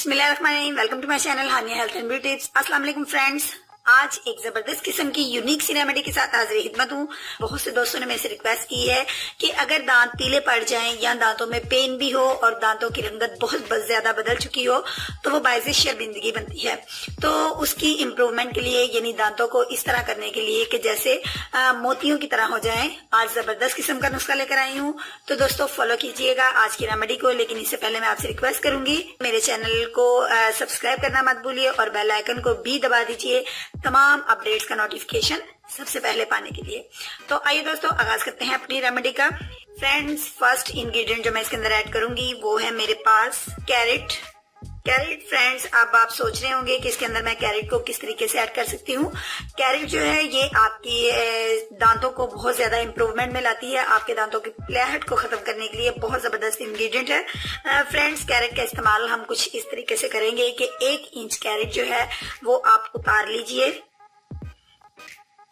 बिस्मिल्लाहिर्रहमानिर्रहीम। Welcome to my channel Hania health and beauty tips. अस्सलाम वालेकुम फ्रेंड्स, आज एक जबरदस्त किस्म की यूनिक सी रेमेडी के साथ हाजिर खिदमत हूँ। बहुत से दोस्तों ने मेरे से रिक्वेस्ट की है कि अगर दांत पीले पड़ जाएं या दांतों में पेन भी हो और दांतों की रंगत बहुत ज्यादा बदल चुकी हो तो वो बायसे शर्मिंदगी बनती है। तो उसकी इम्प्रूवमेंट के लिए यानी दांतों को इस तरह करने के लिए कि जैसे मोतियों की तरह हो जाएं, आज जबरदस्त किस्म का नुस्खा लेकर आई हूँ। तो दोस्तों फॉलो कीजिएगा आज की रेमेडी को। लेकिन इससे पहले मैं आपसे रिक्वेस्ट करूंगी मेरे चैनल को सब्सक्राइब करना मत भूलिए और बेल आइकन को भी दबा दीजिए तमाम अपडेट्स का नोटिफिकेशन सबसे पहले पाने के लिए। तो आइए दोस्तों आगाज करते हैं अपनी रेमेडी का। फ्रेंड्स, फर्स्ट इंग्रेडिएंट जो मैं इसके अंदर ऐड करूंगी वो है मेरे पास कैरेट। फ्रेंड्स, अब आप सोच रहे होंगे कि इसके अंदर मैं कैरेट को किस तरीके से ऐड कर सकती हूँ। कैरेट जो है ये आपकी दांतों को बहुत ज्यादा इंप्रूवमेंट में लाती है। आपके दांतों की पलेहट को खत्म करने के लिए बहुत जबरदस्त इंग्रेडिएंट है। फ्रेंड्स, कैरेट का इस्तेमाल हम कुछ इस तरीके से करेंगे कि 1 इंच कैरेट जो है वो आप उतार लीजिए।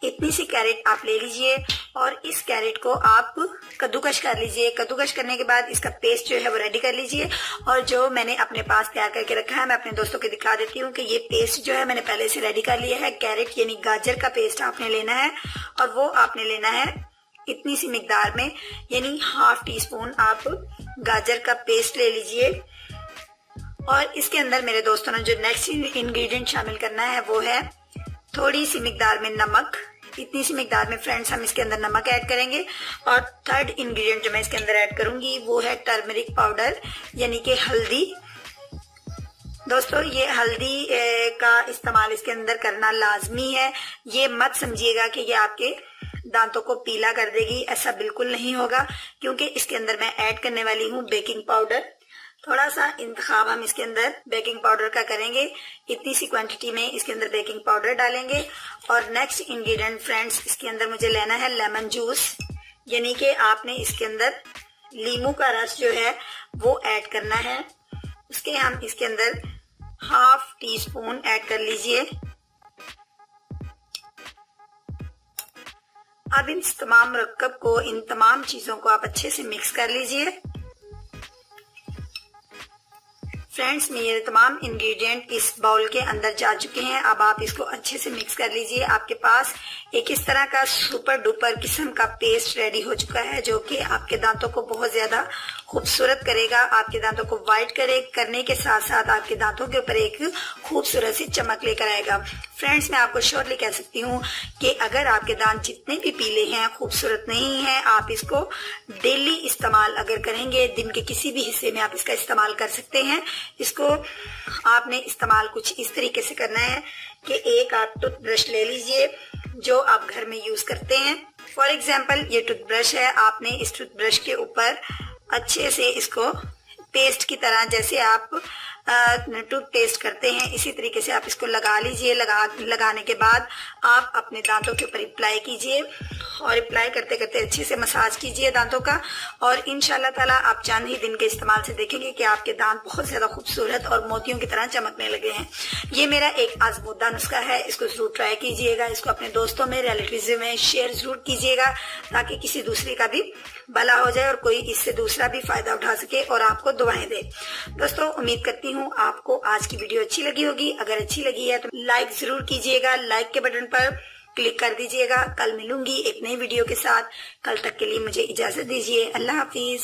इतनी सी कैरेट आप ले लीजिए और इस कैरेट को आप कद्दूकश कर लीजिए। कद्दूकश करने के बाद इसका पेस्ट जो है वो रेडी कर लीजिए। और जो मैंने अपने पास तैयार करके रखा है मैं अपने दोस्तों को दिखा देती हूँ कि ये पेस्ट जो है मैंने पहले से रेडी कर लिया है। कैरेट यानी गाजर का पेस्ट आपने लेना है और वो आपने लेना है इतनी सी मिकदार में, यानी ½ टीस्पून आप गाजर का पेस्ट ले लीजिए। और इसके अंदर मेरे दोस्तों ने जो नेक्स्ट इंग्रेडिएंट शामिल करना है वो है थोड़ी सी मिकदार में नमक। इतनी सी मिकदार में फ्रेंड्स हम इसके अंदर नमक ऐड करेंगे। और थर्ड इंग्रेडिएंट जो मैं इसके अंदर ऐड करूंगी वो है टर्मरिक पाउडर यानी कि हल्दी। दोस्तों, ये हल्दी का इस्तेमाल इसके अंदर करना लाजमी है। ये मत समझिएगा कि ये आपके दांतों को पीला कर देगी, ऐसा बिल्कुल नहीं होगा, क्योंकि इसके अंदर मैं ऐड करने वाली हूँ बेकिंग पाउडर। थोड़ा सा इंतखाब हम इसके अंदर बेकिंग पाउडर का करेंगे। इतनी सी क्वांटिटी में इसके अंदर बेकिंग पाउडर डालेंगे। और नेक्स्ट इंग्रेडिएंट फ्रेंड्स, इसके अंदर मुझे लेना है लेमन जूस, यानी कि आपने इसके अंदर लीमू का रस जो है वो ऐड करना है। उसके हम इसके अंदर ½ टीस्पून ऐड कर लीजिए। अब इन तमाम मरकब को, इन तमाम चीजों को आप अच्छे से मिक्स कर लीजिए। फ्रेंड्स, मेरे तमाम इंग्रेडिएंट इस बाउल के अंदर जा चुके हैं। अब आप इसको अच्छे से मिक्स कर लीजिए। आपके पास एक इस तरह का सुपर डुपर किस्म का पेस्ट रेडी हो चुका है जो कि आपके दांतों को बहुत ज्यादा खूबसूरत करेगा। आपके दांतों को व्हाइट करने के साथ साथ आपके दांतों के ऊपर एक खूबसूरत सी चमक लेकर आएगा। फ्रेंड्स, मैं आपको श्योरली कह सकती हूँ कि अगर आपके दांत जितने भी पीले हैं, खूबसूरत नहीं है, आप इसको डेली इस्तेमाल अगर करेंगे, दिन के किसी भी हिस्से में आप इसका इस्तेमाल कर सकते हैं। इसको आपने इस्तेमाल कुछ इस तरीके से करना है कि एक आप टूथब्रश ले लीजिए जो आप घर में यूज करते हैं। फॉर एग्जाम्पल ये टूथब्रश है, आपने इस टूथब्रश के ऊपर अच्छे से इसको पेस्ट की तरह, जैसे आप टूथपेस्ट करते हैं इसी तरीके से आप इसको लगा लीजिए। लगाने के बाद आप अपने दांतों के ऊपर अप्लाई कीजिए और अप्लाई करते करते अच्छे से मसाज कीजिए दांतों का। और इंशाल्लाह ताला आप चंद ही दिन के इस्तेमाल से देखेंगे कि आपके दांत बहुत ज्यादा खूबसूरत और मोतियों की तरह चमकने लगे हैं। ये मेरा एक आजमूदा नुस्खा है, इसको जरूर ट्राई कीजिएगा। इसको अपने दोस्तों में, रिलेटिव्स में शेयर जरूर कीजिएगा ताकि किसी दूसरे का भी भला हो जाए और कोई इससे दूसरा भी फायदा उठा सके और आपको दुआएं दे। दोस्तों, उम्मीद करती हूँ आपको आज की वीडियो अच्छी लगी होगी। अगर अच्छी लगी है तो लाइक जरूर कीजिएगा, लाइक के बटन पर क्लिक कर दीजिएगा। कल मिलूंगी एक नई वीडियो के साथ। कल तक के लिए मुझे इजाजत दीजिए। अल्लाह हाफिज।